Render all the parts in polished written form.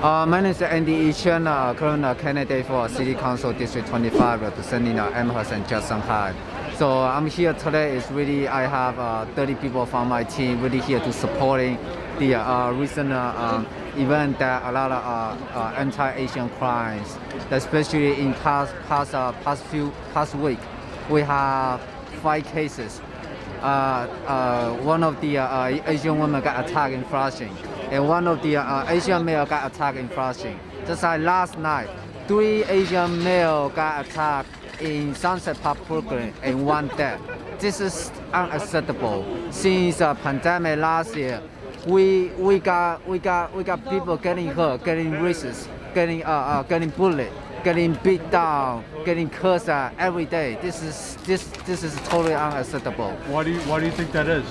My name is Andy Yichen, current candidate for City Council District 25, representing Amherst and Shanghai. So I'm here today. Is really I have 30 people from my team really here to supporting the recent event that a lot of anti-Asian crimes, especially in past week, we have 5 cases. One of the Asian women got attacked in Flushing, and one of the Asian male got attacked in Flushing. Just like last night, 3 Asian male got attacked in Sunset Park, Brooklyn, and 1 dead. This is unacceptable. Since the pandemic last year, we got people getting hurt, getting racist, getting bullied, getting beat down, getting cursed at every day. This is totally unacceptable. Why do you think that is?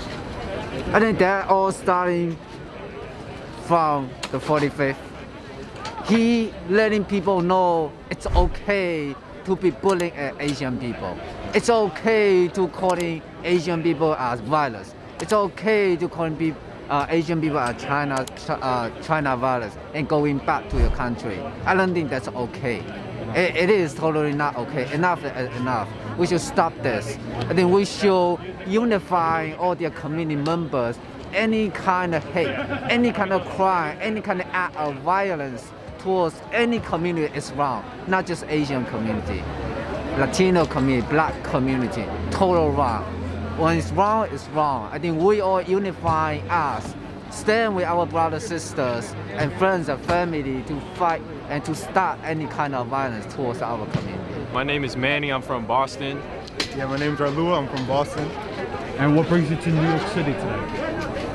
I think they're all starting from the 45th. He letting people know it's okay to be bullying at Asian people. It's okay to calling Asian people as violence. It's okay to calling Asian people as China violence and going back to your country. I don't think that's okay. It is totally not okay. Enough is enough. We should stop this. I think we should unify all their community members. Any kind of hate, any kind of crime, any kind of act of violence towards any community is wrong. Not just Asian community, Latino community, Black community, total wrong. When it's wrong, it's wrong. I think we all unify us, stand with our brothers, sisters, and friends and family to fight and to stop any kind of violence towards our community. My name is Manny, I'm from Boston. Yeah, my name's Arlua, I'm from Boston. And what brings you to New York City today?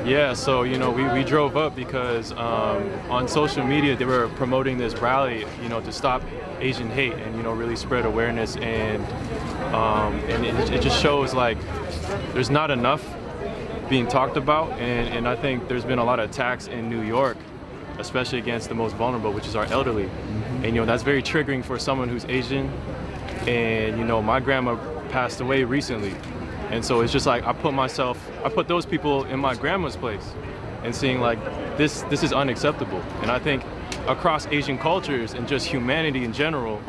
Yeah, so we drove up because on social media they were promoting this rally, to stop Asian hate and really spread awareness, and it just shows like there's not enough being talked about, and I think there's been a lot of attacks in New York, especially against the most vulnerable, which is our elderly. And that's very triggering for someone who's Asian, and my grandma passed away recently. And so it's just like I put those people in my grandma's place and seeing like this is unacceptable. And I think across Asian cultures and just humanity in general,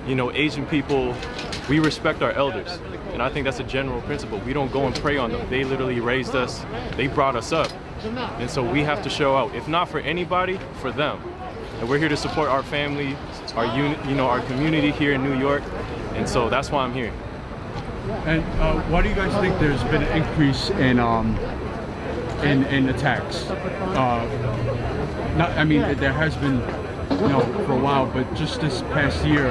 Asian people, we respect our elders. And I think that's a general principle. We don't go and prey on them. They literally raised us, they brought us up. And so we have to show out, if not for anybody, for them. And we're here to support our family, our community here in New York. And so that's why I'm here. And why do you guys think there's been an increase in attacks? There has been, for a while, but just this past year,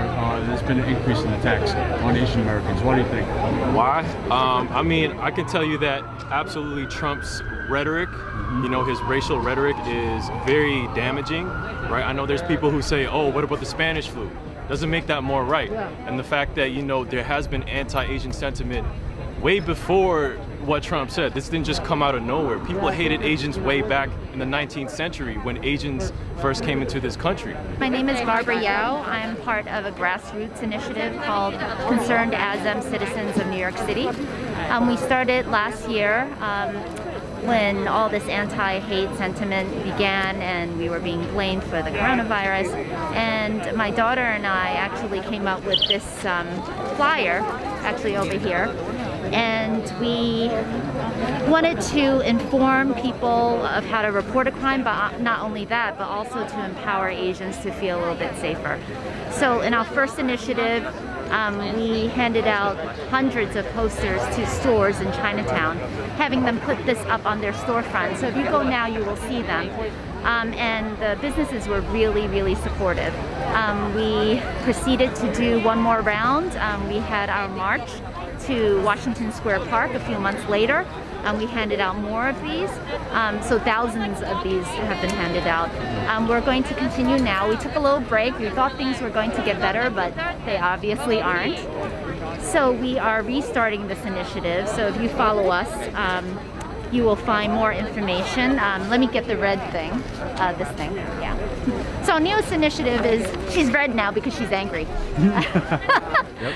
there's been an increase in attacks on Asian Americans. What do you think? Why? I can tell you that absolutely Trump's rhetoric, his racial rhetoric is very damaging, right? I know there's people who say, oh, what about the Spanish flu? Doesn't make that more right. And the fact that, there has been anti-Asian sentiment way before what Trump said. This didn't just come out of nowhere. People hated Asians way back in the 19th century when Asians first came into this country. My name is Barbara Yao. I'm part of a grassroots initiative called Concerned ASEM Citizens of New York City. We started last year when all this anti-hate sentiment began and we were being blamed for the coronavirus. And my daughter and I actually came up with this flyer, actually over here. And we wanted to inform people of how to report a crime, but not only that, but also to empower Asians to feel a little bit safer. So in our first initiative, we handed out hundreds of posters to stores in Chinatown, having them put this up on their storefront. So if you go now, you will see them. And the businesses were really, really supportive. We proceeded to do one more round. We had our march to Washington Square Park a few months later. We handed out more of these, so thousands of these have been handed out. We're going to continue now. We took a little break. We thought things were going to get better, but they obviously aren't. So we are restarting this initiative. So if you follow us, you will find more information. Let me get the red thing, this thing, yeah. So our newest initiative is, she's red now because she's angry. Yep.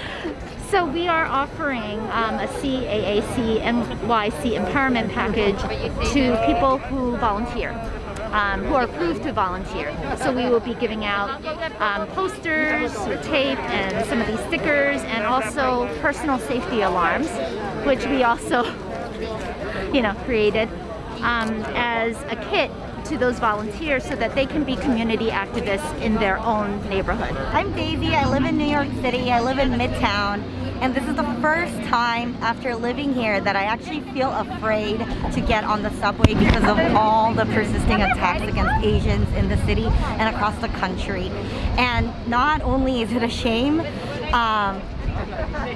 So we are offering a CAAC NYC empowerment package to people who volunteer. who are approved to volunteer. So we will be giving out posters or tape and some of these stickers, and also personal safety alarms, which we also created as a kit to those volunteers so that they can be community activists in their own neighborhood. I'm Daisy. I live in New York City. I live in Midtown. And this is the first time after living here that I actually feel afraid to get on the subway because of all the persisting attacks against Asians in the city and across the country. And not only is it a shame,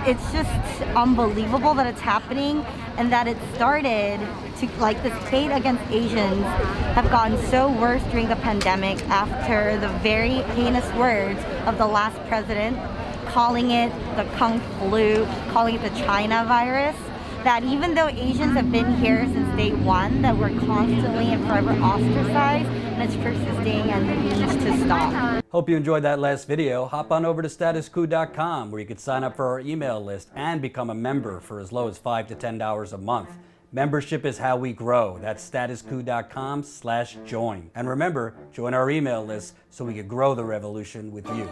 it's just unbelievable that it's happening, and that it started to, like, this hate against Asians have gotten so worse during the pandemic after the very heinous words of the last president, calling it the Kung Flu, calling it the China virus, that even though Asians have been here since day one, that we're constantly and forever ostracized, and it's persisting and it needs to stop. Hope you enjoyed that last video. Hop on over to statuscoup.com where you can sign up for our email list and become a member for as low as $5 to $10 a month. Membership is how we grow. That's statuscoup.com/join. And remember, join our email list so we can grow the revolution with you.